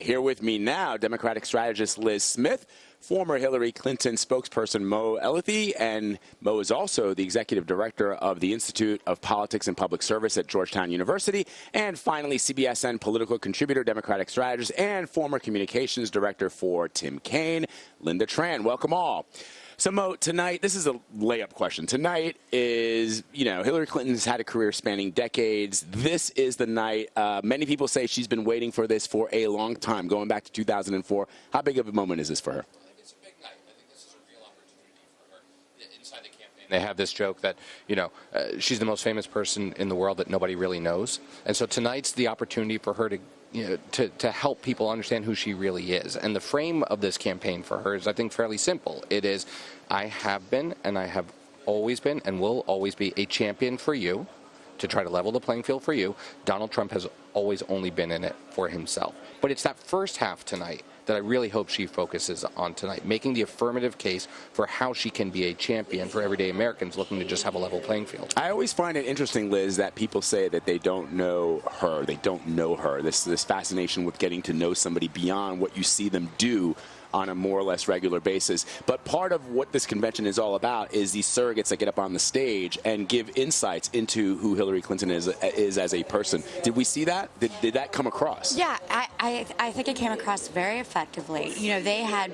Here with me now, Democratic strategist Liz Smith, former Hillary Clinton spokesperson Mo Elleithee, and Mo is also the executive director of the Institute of Politics and Public Service at Georgetown University, and finally CBSN political contributor, Democratic strategist, and former communications director for Tim Kaine, Lynda Tran. Welcome all. So, Mo, tonight, this is a layup question. Tonight is, Hillary Clinton's had a career spanning decades. This is the night. Many people say she's been waiting for this for a long time, going back to 2004. How big of a moment is this for her? I think it's a big night. I think this is a real opportunity for her inside the campaign. They have this joke that, she's the most famous person in the world that nobody really knows. And so tonight's the opportunity for her to help people understand who she really is. And the frame of this campaign for her is, I think, fairly simple. It is, I have been and I have always been and will always be a champion for you to try to level the playing field for you. Donald Trump has always only been in it for himself. But it's that first half tonight that I really hope she focuses on tonight, making the affirmative case for how she can be a champion for everyday Americans looking to just have a level playing field. I always find it interesting, Liz, that people say that they don't know her. They don't know her. This fascination with getting to know somebody beyond what you see them do on a more or less regular basis. But part of what this convention is all about is these surrogates that get up on the stage and give insights into who Hillary Clinton is as a person. Did we see that? Did that come across? Yeah, I think it came across very effectively. They had,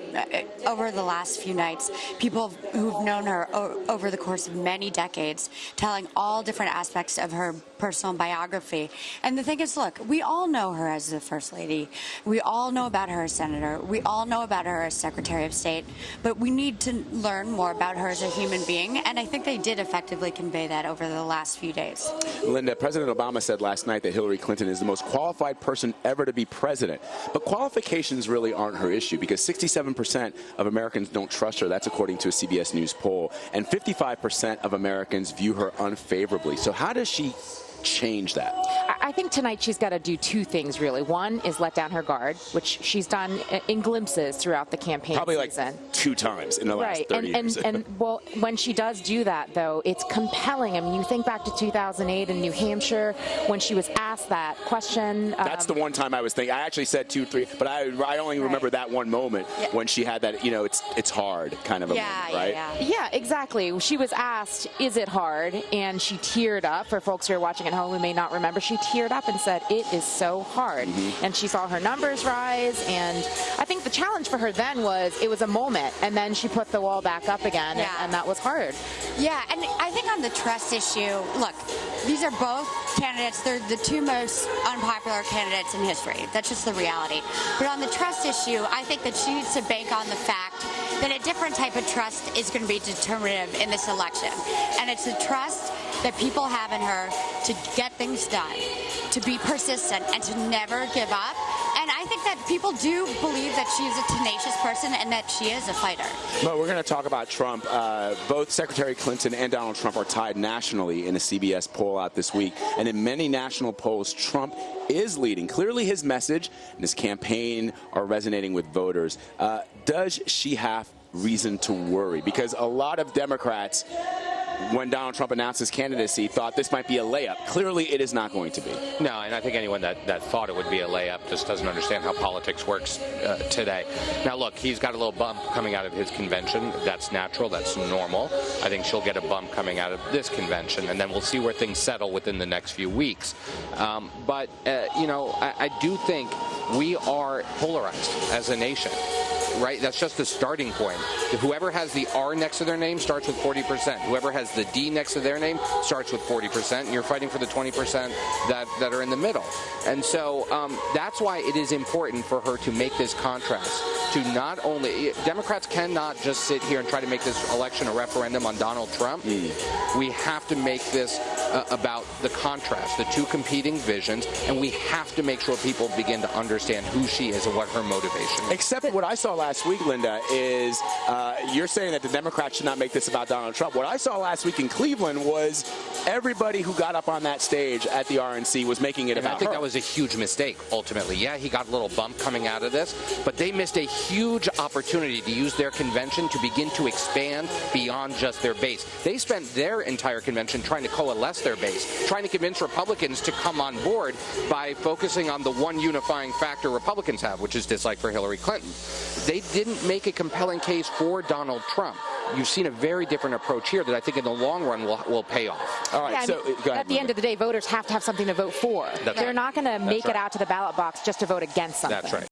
over the last few nights, people who've known her over the course of many decades, telling all different aspects of her personal biography. And the thing is, look, we all know her as the First Lady. We all know about her as Senator. We all know about her as Secretary of State, but we need to learn more about her as a human being, and I think they did effectively convey that over the last few days. Lynda, President Obama said last night that Hillary Clinton is the most qualified person ever to be president, but qualifications really aren't her issue because 67% of Americans don't trust her. That's according to a CBS News poll, and 55% of Americans view her unfavorably. So how does she change that? I think tonight she's got to do two things, really. One is let down her guard, which she's done in glimpses throughout the campaign Probably season. Like 2 times in the last 30 years. Well, when she does do that, though, it's compelling. I mean, you think back to 2008 in New Hampshire when she was asked that question. That's the one time I was thinking. I actually said 2, 3, but I only remember that one moment when she had that, it's hard kind of a moment, right? Yeah, exactly. She was asked, is it hard? And she teared up. For folks who are watching at home who may not remember, she teared up and said, it is so hard. And she saw her numbers rise, and I think the challenge for her then was, it was a moment, and then she put the wall back up again, and that was hard. Yeah, and I think on the trust issue, look, these are both candidates. They're the 2 most unpopular candidates in history. That's just the reality. But on the trust issue, I think that she needs to bank on the fact that a different type of trust is going to be determinative in this election. And it's the trust that people have in her to get things done, to be persistent, and to never give up. And I think that people do believe that she is a tenacious person and that she is a fighter. Well, we're going to talk about Trump. Both Secretary Clinton and Donald Trump are tied nationally in a CBS poll out this week. And in many national polls, Trump is leading. Clearly his message and his campaign are resonating with voters. Does she have reason to worry? Because a lot of Democrats, when Donald Trump announced his candidacy, thought this might be a layup. Clearly, it is not going to be. No, and I think anyone that thought it would be a layup just doesn't understand how politics works today. Now, look, he's got a little bump coming out of his convention. That's natural. That's normal. I think she'll get a bump coming out of this convention, and then we'll see where things settle within the next few weeks. But I do think we are polarized as a nation. Right? That's just the starting point. Whoever has the R next to their name starts with 40%. Whoever has the D next to their name starts with 40%. And you're fighting for the 20% that are in the middle. And so that's why it is important for her to make this contrast. To not only, Democrats cannot just sit here and try to make this election a referendum on Donald Trump. We have to make this about the contrast, the 2 competing visions, and we have to make sure people begin to understand who she is and what her motivation is. Except what I saw last week, Lynda, is you're saying that the Democrats should not make this about Donald Trump. What I saw last week in Cleveland was everybody who got up on that stage at the RNC was making it about her. I think that was a huge mistake, ultimately. Yeah, he got a little bump coming out of this, but they missed a huge opportunity to use their convention to begin to expand beyond just their base. They spent their entire convention trying to coalesce across their base, trying to convince Republicans to come on board by focusing on the one unifying factor Republicans have, which is dislike for Hillary Clinton. They didn't make a compelling case for Donald Trump. You've seen a very different approach here that I think in the long run will pay off. All right, yeah, so go ahead, at the end of the day, voters have to have something to vote for. They're not going to make it out to the ballot box just to vote against something. That's right.